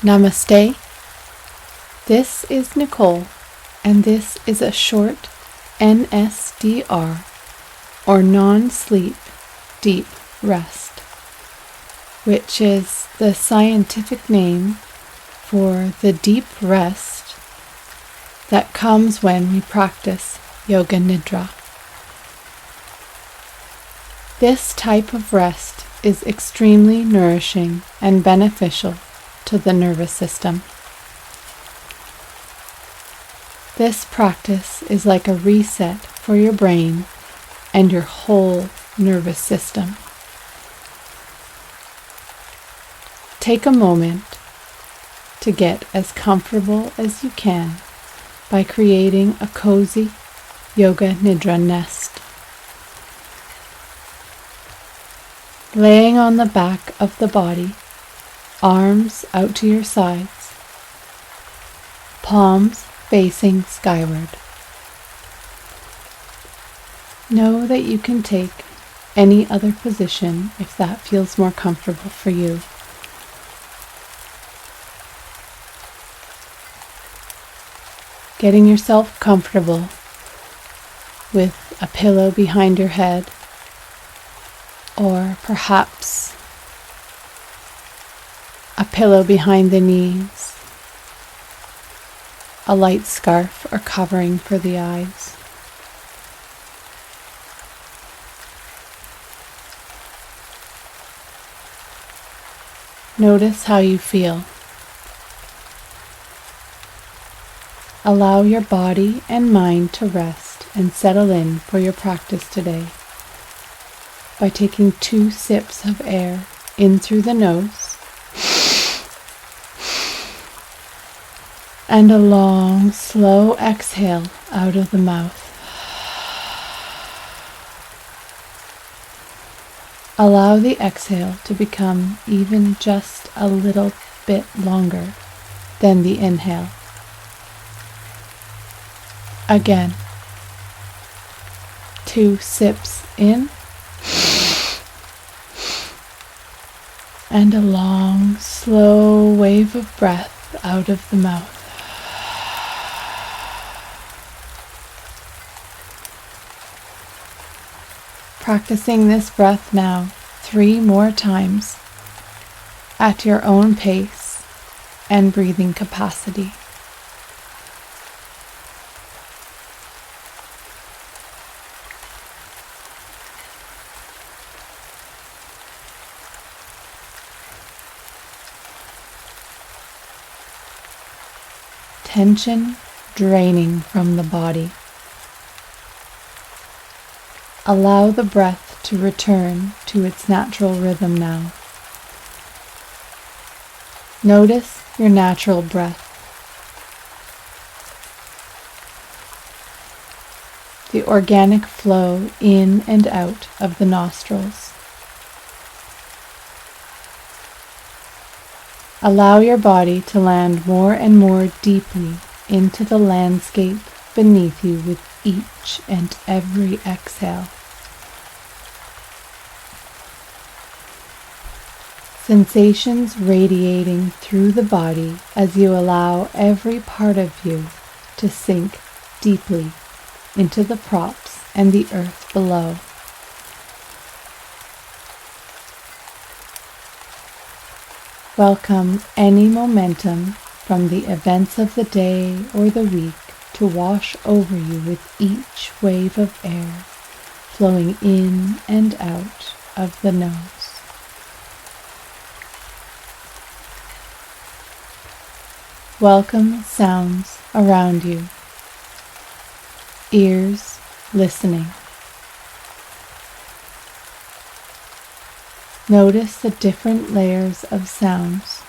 Namaste. This is Nicole, and this is a short NSDR, or non-sleep deep rest, which is the scientific name for the deep rest that comes when we practice Yoga Nidra. This type of rest is extremely nourishing and beneficial to the nervous system. This practice is like a reset for your brain and your whole nervous system. Take a moment to get as comfortable as you can by creating a cozy Yoga Nidra nest. Laying on the back of the body, arms out to your sides, palms facing skyward. Know that you can take any other position if that feels more comfortable for you. Getting yourself comfortable with a pillow behind your head, or perhaps a pillow behind the knees, a light scarf or covering for the eyes. Notice how you feel. Allow your body and mind to rest and settle in for your practice today by taking 2 sips of air in through the nose and a long, slow exhale out of the mouth. Allow the exhale to become even just a little bit longer than the inhale. Again, 2 sips in and a long, slow wave of breath out of the mouth. Practicing this breath now 3 more times at your own pace and breathing capacity. Tension draining from the body. Allow the breath to return to its natural rhythm now. Notice your natural breath. The organic flow in and out of the nostrils. Allow your body to land more and more deeply into the landscape beneath you with each and every exhale. Sensations radiating through the body as you allow every part of you to sink deeply into the props and the earth below. Welcome any momentum from the events of the day or the week to wash over you with each wave of air flowing in and out of the nose. Welcome sounds around you. Ears listening. Notice the different layers of sounds.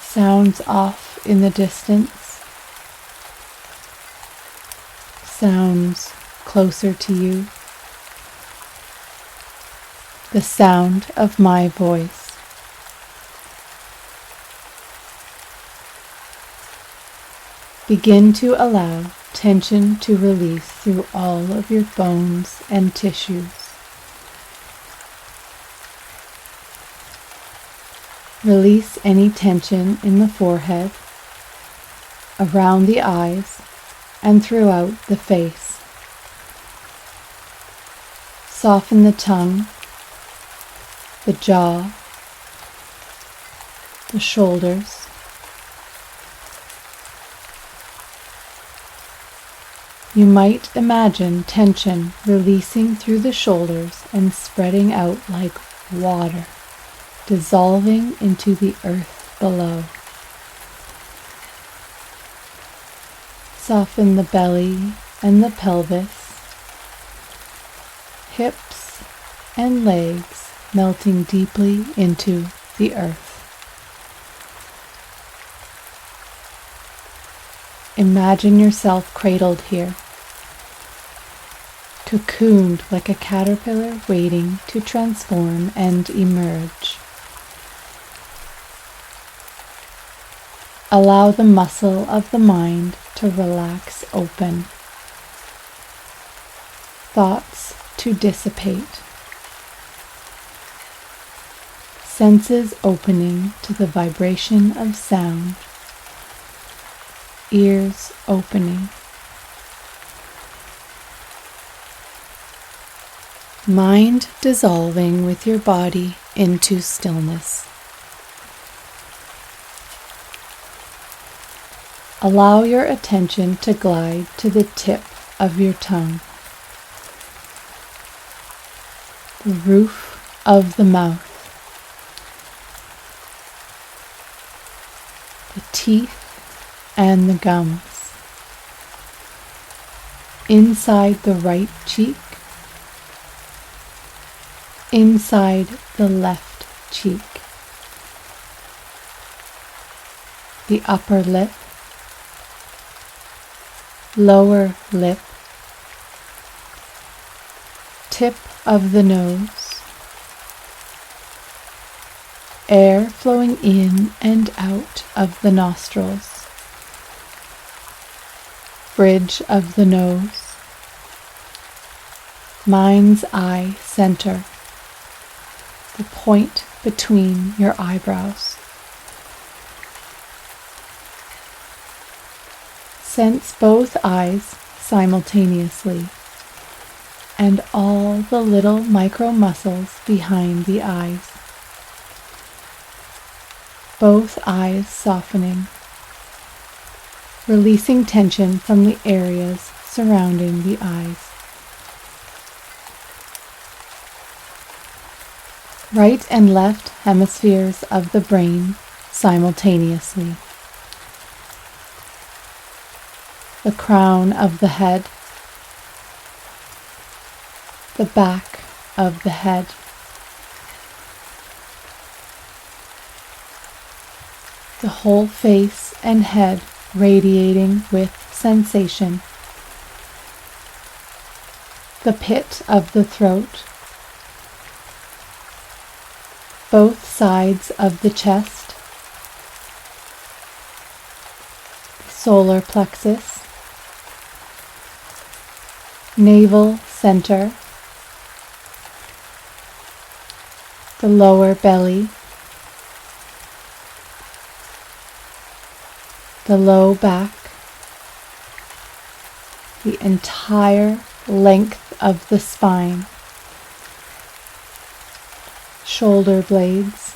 Sounds off in the distance. Sounds closer to you. The sound of my voice. Begin to allow tension to release through all of your bones and tissues. Release any tension in the forehead, around the eyes, and throughout the face. Soften the tongue, the jaw, the shoulders. You might imagine tension releasing through the shoulders and spreading out like water, dissolving into the earth below. Soften the belly and the pelvis, hips and legs melting deeply into the earth. Imagine yourself cradled here, cocooned like a caterpillar waiting to transform and emerge. Allow the muscle of the mind to relax open, thoughts to dissipate, senses opening to the vibration of sound, ears opening, mind dissolving with your body into stillness. Allow your attention to glide to the tip of your tongue, the roof of the mouth, the teeth and the gums, inside the right cheek, inside the left cheek, the upper lip, lower lip, tip of the nose, air flowing in and out of the nostrils, bridge of the nose, mind's eye center, the point between your eyebrows. Sense both eyes simultaneously and all the little micro muscles behind the eyes. Both eyes softening, releasing tension from the areas surrounding the eyes. Right and left hemispheres of the brain simultaneously. The crown of the head, the back of the head, the whole face and head radiating with sensation, the pit of the throat, both sides of the chest, the solar plexus, navel center, the lower belly, the low back, the entire length of the spine, shoulder blades,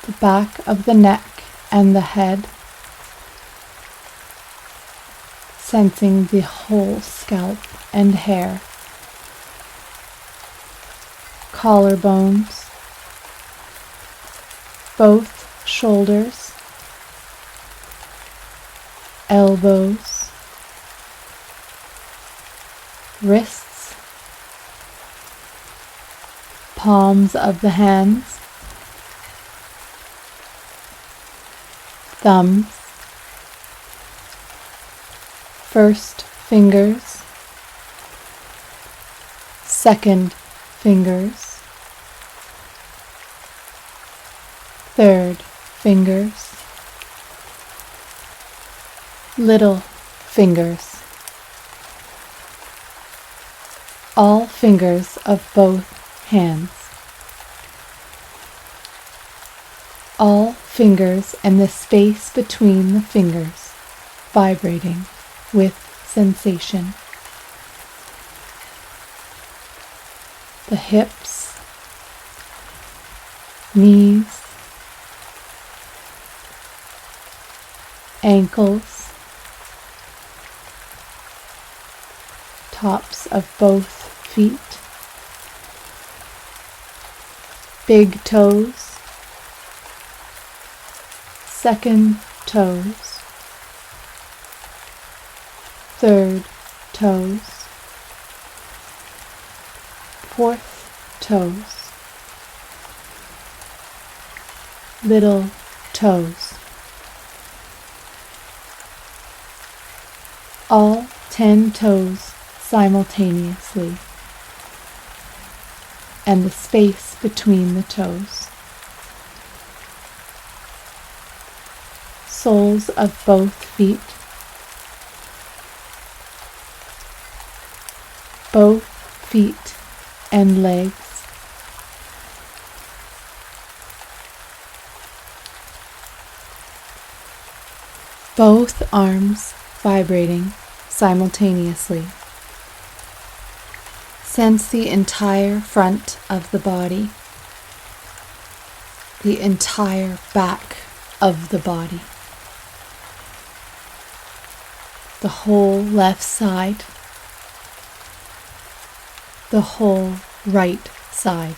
the back of the neck and the head, sensing the whole scalp and hair, collarbones, both shoulders, elbows, wrists, palms of the hands, thumbs, first fingers, second fingers, third fingers, little fingers, all fingers of both hands. All fingers and the space between the fingers vibrating with sensation. The hips, knees, ankles, tops of both feet, big toes, second toes, third toes, fourth toes, little toes. All 10 toes simultaneously, and the space between the toes. Soles of both feet, both feet and legs, both arms vibrating simultaneously. Sense the entire front of the body, the entire back of the body, the whole left side, the whole right side.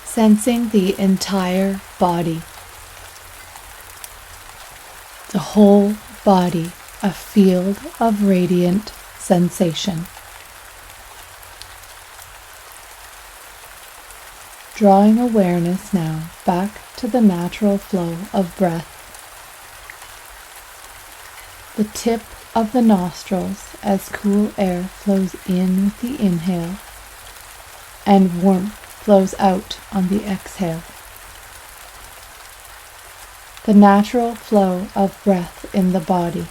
Sensing the entire body, the whole body, a field of radiant sensation. Drawing awareness now back to the natural flow of breath. The tip of the nostrils as cool air flows in with the inhale and warmth flows out on the exhale. The natural flow of breath in the body.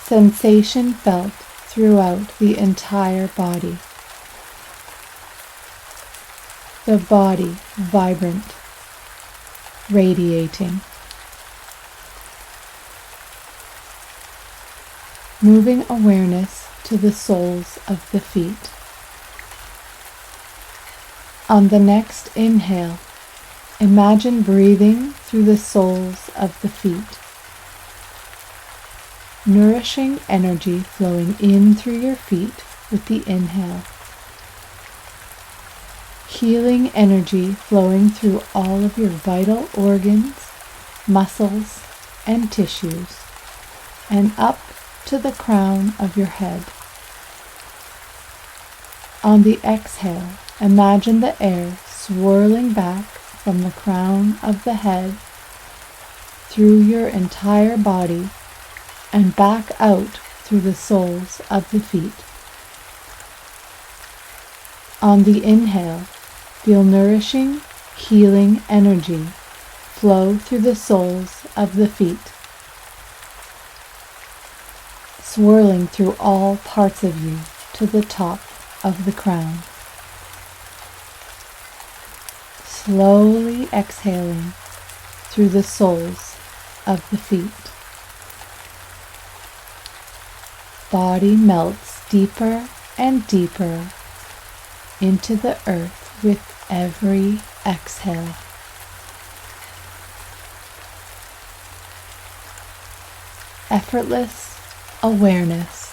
Sensation felt throughout the entire body. The body vibrant, radiating. Moving awareness to the soles of the feet. On the next inhale, imagine breathing through the soles of the feet. Nourishing energy flowing in through your feet with the inhale. Healing energy flowing through all of your vital organs, muscles, and tissues, and up to the crown of your head. On the exhale, imagine the air swirling back from the crown of the head through your entire body and back out through the soles of the feet. On the inhale, feel nourishing, healing energy flow through the soles of the feet, swirling through all parts of you to the top of the crown. Slowly exhaling through the soles of the feet. Body melts deeper and deeper into the earth with every exhale. Effortless awareness.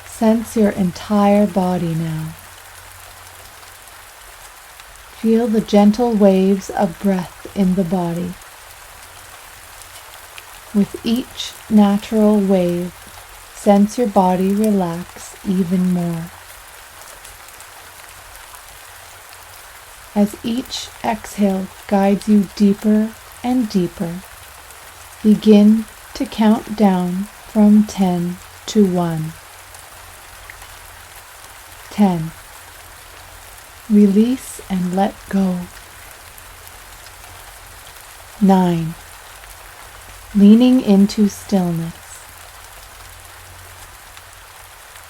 Sense your entire body now. Feel the gentle waves of breath in the body. With each natural wave, sense your body relax even more. As each exhale guides you deeper and deeper, begin to count down from 10 to 1. 10. Release and let go. 9. Leaning into stillness.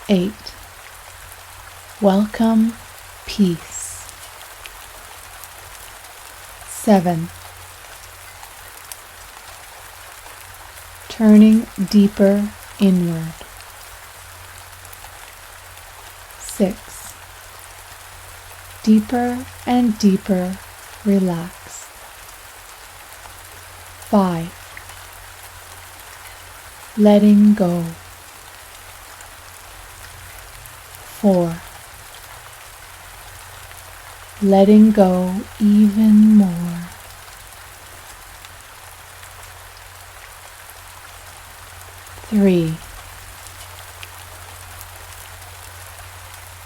8. Welcome peace. 7. Turning deeper inward. 6. Deeper and deeper relaxed. 5. Letting go. 4. Letting go even more. 3.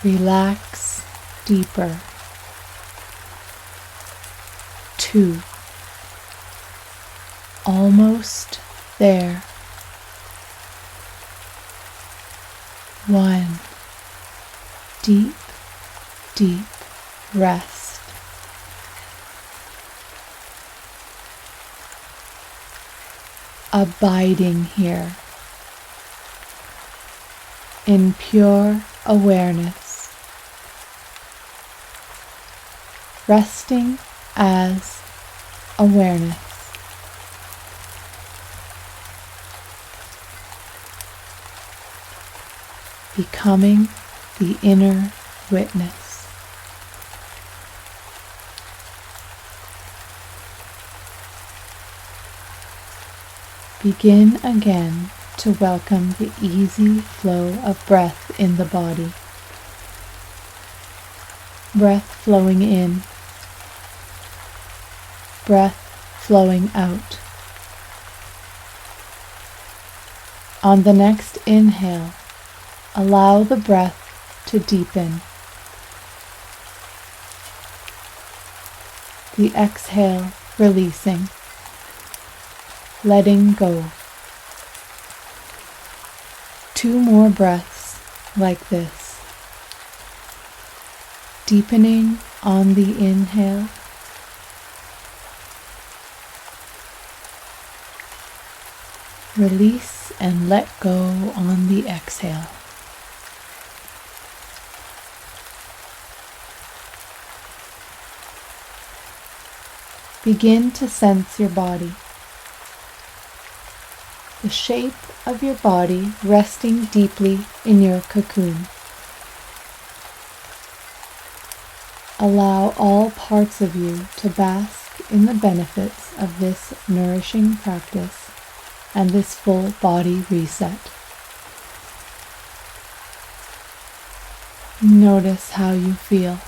Relax deeper. 2. Almost there. 1. Deep, deep rest. Abiding here in pure awareness, resting as awareness. Becoming the inner witness. Begin again to welcome the easy flow of breath in the body. Breath flowing in, breath flowing out. On the next inhale, allow the breath to deepen. The exhale releasing, letting go. 2 more breaths like this. Deepening on the inhale. Release and let go on the exhale. Begin to sense your body. The shape of your body resting deeply in your cocoon. Allow all parts of you to bask in the benefits of this nourishing practice and this full body reset. Notice how you feel.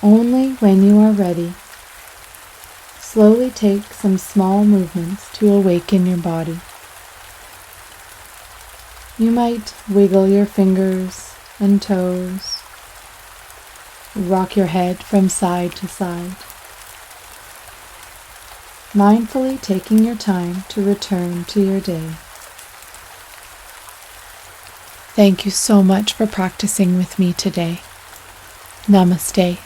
Only when you are ready, slowly take some small movements to awaken your body. You might wiggle your fingers and toes, rock your head from side to side, mindfully taking your time to return to your day. Thank you so much for practicing with me today. Namaste.